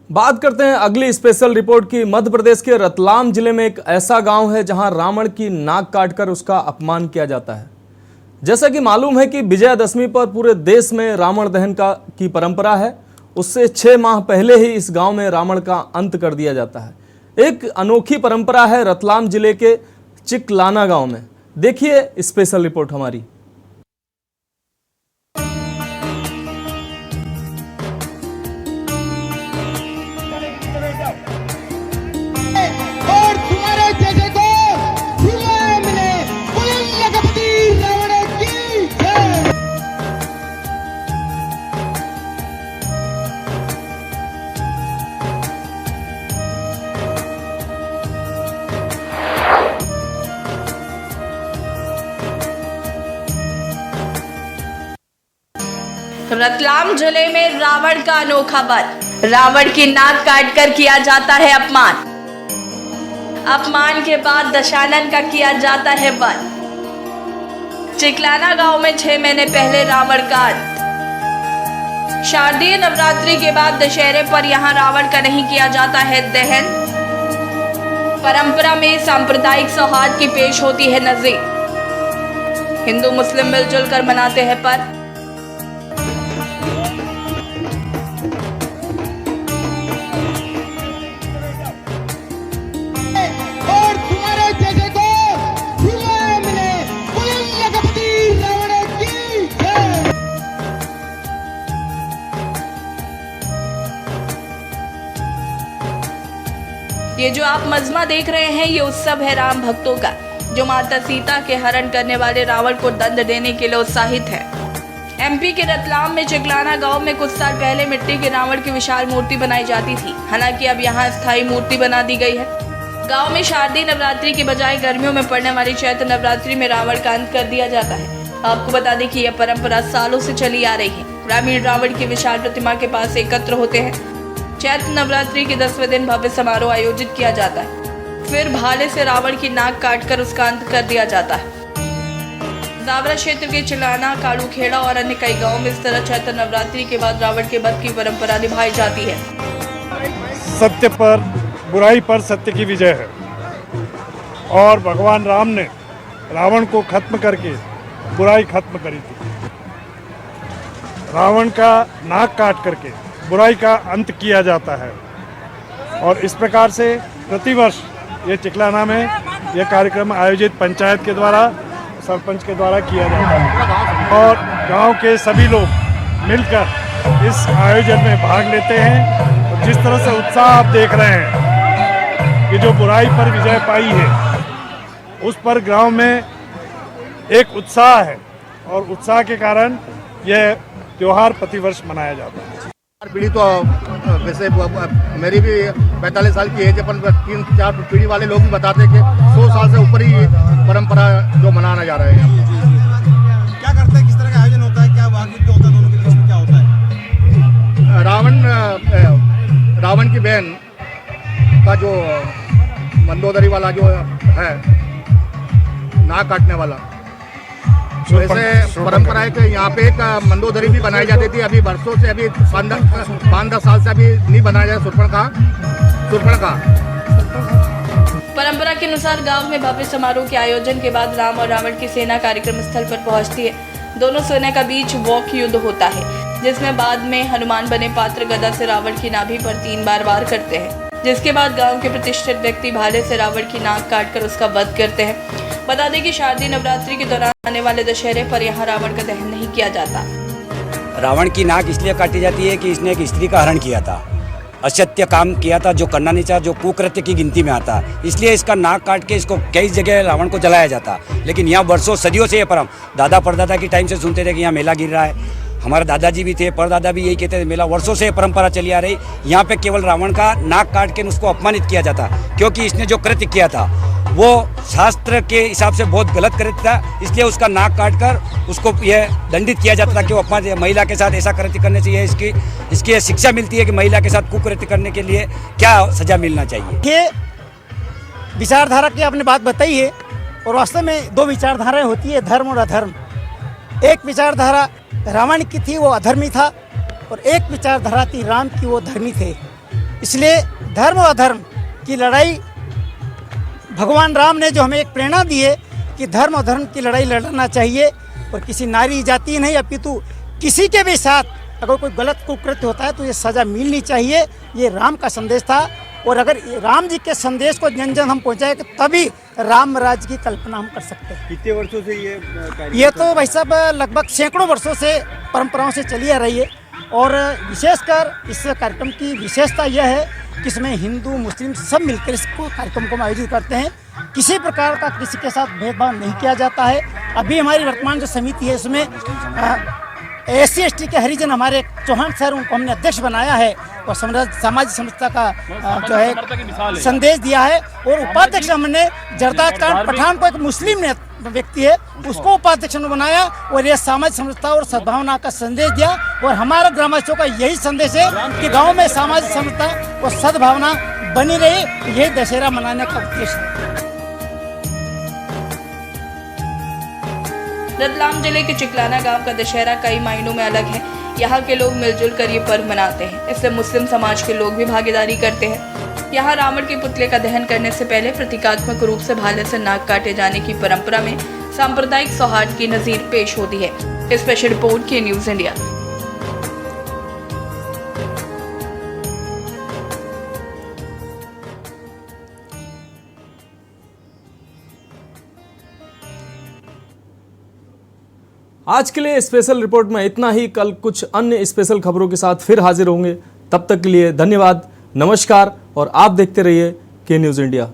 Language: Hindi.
बात करते हैं अगली स्पेशल रिपोर्ट की। मध्य प्रदेश के रतलाम जिले में एक ऐसा गांव है जहां रावण की नाक काटकर उसका अपमान किया जाता है। जैसा कि मालूम है कि विजयादशमी पर पूरे देश में रावण दहन की परंपरा है। उससे 6 माह पहले ही इस गांव में रावण का अंत कर दिया जाता है। एक अनोखी परंपरा है रतलाम जिले के चिकलाना गांव में। देखिए स्पेशल रिपोर्ट हमारी। रतलाम जिले में रावण का अनोखा वध। रावण की नाक काटकर किया जाता है अपमान। अपमान के बाद दशानन का किया जाता है वध। चिकलाना गांव में 6 महीने पहले रावण का अंत। शारदीय नवरात्रि के बाद दशहरे पर यहां रावण का नहीं किया जाता है दहन। परंपरा में सांप्रदायिक सौहार्द की पेश होती है नजीर। हिंदू मुस्लिम मिलजुल कर मनाते हैं पर्व। ये जो आप मजमा देख रहे हैं, ये उत्सव है राम भक्तों का, जो माता सीता के हरण करने वाले रावण को दंड देने के लिए उत्साहित है। एमपी के रतलाम में चिकलाना गांव में कुछ साल पहले मिट्टी के रावण की विशाल मूर्ति बनाई जाती थी। हालांकि अब यहाँ स्थायी मूर्ति बना दी गई है। गाँव में शारदीय नवरात्रि की बजाय गर्मियों में पड़ने वाली चैत्र नवरात्रि में रावण का अंत कर दिया जाता है। आपको बता दें कि यह परंपरा सालों से चली आ रही है। ग्रामीण रावण की विशाल प्रतिमा के पास एकत्र होते हैं। चैत्र नवरात्रि के 10वें दिन भव्य समारोह आयोजित किया जाता है। फिर भाले से रावण की नाक काटकर उसका अंत कर दिया जाता है। जावरा क्षेत्र के चिलाना, काड़ूखेड़ा और अन्य कई गांवों में इस तरह चैत्र नवरात्रि के बाद रावण के वध की परंपरा निभाई जाती है। सत्य पर, बुराई पर सत्य की विजय है और भगवान राम ने रावण को खत्म करके बुराई खत्म करी थी। रावण का नाक काट करके बुराई का अंत किया जाता है और इस प्रकार से प्रतिवर्ष ये चिकलाना में यह कार्यक्रम आयोजित पंचायत के द्वारा, सरपंच के द्वारा किया जाता है और गांव के सभी लोग मिलकर इस आयोजन में भाग लेते हैं। और जिस तरह से उत्साह आप देख रहे हैं कि जो बुराई पर विजय पाई है, उस पर गांव में एक उत्साह है और उत्साह के कारण यह त्योहार प्रतिवर्ष मनाया जाता है। पीढ़ी तो वैसे मेरी भी 45 साल की एज, अपन 3-4 पीढ़ी वाले लोग भी बताते हैं कि 100 साल से ऊपर ही परंपरा जो मनाना जा रहे हैं। क्या करते हैं, किस तरह का आयोजन होता है, क्या वाकई होता है, दोनों के बीच में क्या होता है? रावण की बहन का जो मंदोदरी वाला जो है, नाक काटने वाला, तो ऐसे परंपरा है कि यहाँ पे एक मंदोदरी भी बनाई जाती थी। अभी वर्षों से, अभी 5-10 साल से अभी नहीं बनाया जाए सुरपण का। परंपरा के अनुसार गांव में भव्य समारोह के आयोजन के बाद राम और रावण की सेना कार्यक्रम स्थल पर पहुंचती है। दोनों सेना का बीच वॉक युद्ध होता है, जिसमें बाद में हनुमान बने पात्र गदा से रावण की नाभि पर 3 बार वार करते हैं, जिसके बाद गांव के प्रतिष्ठित व्यक्ति भाले से रावण की नाक काटकर उसका वध करते हैं। बता दें कि शारदीय नवरात्रि के दौरान आने वाले दशहरे पर यहाँ रावण का दहन नहीं किया जाता। रावण की नाक इसलिए काटी जाती है कि इसने एक स्त्री का हरण किया था, असत्य काम किया था, जो करना नहीं चाहिए, जो कुकृत्य की गिनती में आता, इसलिए इसका नाक काट के इसको कई जगह रावण को जलाया जाता। लेकिन यहाँ वर्षों सदियों से ये परम दादा परदादा की टाइम से सुनते थे कि यहाँ मेला गिर रहा है। हमारे दादाजी भी थे, परदादा भी यही कहते थे, मेला वर्षों से परंपरा चली आ रही। यहाँ पे केवल रावण का नाक काट के उसको अपमानित किया जाता, क्योंकि इसने जो कृत्य किया था वो शास्त्र के हिसाब से बहुत गलत कृत्य था। इसलिए उसका नाक काट कर उसको यह दंडित किया जाता था कि वो अपमान, महिला के साथ ऐसा कृत्य करने चाहिए। इसकी यह शिक्षा मिलती है कि महिला के साथ कुकृत्य करने के लिए क्या सजा मिलना चाहिए। ये विचारधारा की आपने बात बताई है और वास्तव में 2 विचारधाराएं होती है, धर्म और अधर्म। एक विचारधारा रावण की थी, वो अधर्मी था, और एक विचारधारा थी राम की, वो धर्मी थे। इसलिए धर्म और अधर्म की लड़ाई भगवान राम ने जो हमें एक प्रेरणा दी है कि धर्म और धर्म की लड़ाई लड़ना चाहिए और किसी नारी जाति नहीं अपितु किसी के भी साथ अगर कोई गलत कुकृत्य होता है तो ये सज़ा मिलनी चाहिए। ये राम का संदेश था और अगर राम जी के संदेश को जन जन हम पहुँचाए तभी राम राज्य की कल्पना हम कर सकते हैं। कितने वर्षों से ये तो भाई साहब लगभग सैकड़ों वर्षों से परंपराओं से चली आ रही है और विशेषकर इस कार्यक्रम की विशेषता यह है कि इसमें हिंदू मुस्लिम सब मिलकर इस कार्यक्रम को आयोजित करते हैं। किसी प्रकार का किसी के साथ भेदभाव नहीं किया जाता है। अभी हमारी वर्तमान जो समिति है उसमें SC/ST के हरिजन हमारे चौहान सर उनको हमने अध्यक्ष बनाया है और सामाजिक समरसता का जो है संदेश दिया है और उपाध्यक्ष हमने जरदाद खान पठान को एक मुस्लिम व्यक्ति है उसको उपाध्यक्ष ने बनाया और ये सामाजिक समरसता और सद्भावना का संदेश दिया और हमारा ग्रामवासियों का यही संदेश है कि गांव में सामाजिक समरसता और सद्भावना बनी रहे। यही दशहरा मनाने का उद्देश्य है। रतलाम जिले के चिकलाना गांव का दशहरा कई मायनों में अलग है। यहाँ के लोग मिलजुल कर ये पर्व मनाते हैं। इससे मुस्लिम समाज के लोग भी भागीदारी करते हैं। यहाँ रावण के पुतले का दहन करने से पहले प्रतीकात्मक रूप से भाले से नाक काटे जाने की परंपरा में सांप्रदायिक सौहार्द की नजीर पेश होती है। स्पेशल रिपोर्ट के न्यूज़ इंडिया। आज के लिए स्पेशल रिपोर्ट में इतना ही। कल कुछ अन्य स्पेशल खबरों के साथ फिर हाजिर होंगे। तब तक के लिए धन्यवाद, नमस्कार और आप देखते रहिए के न्यूज़ इंडिया।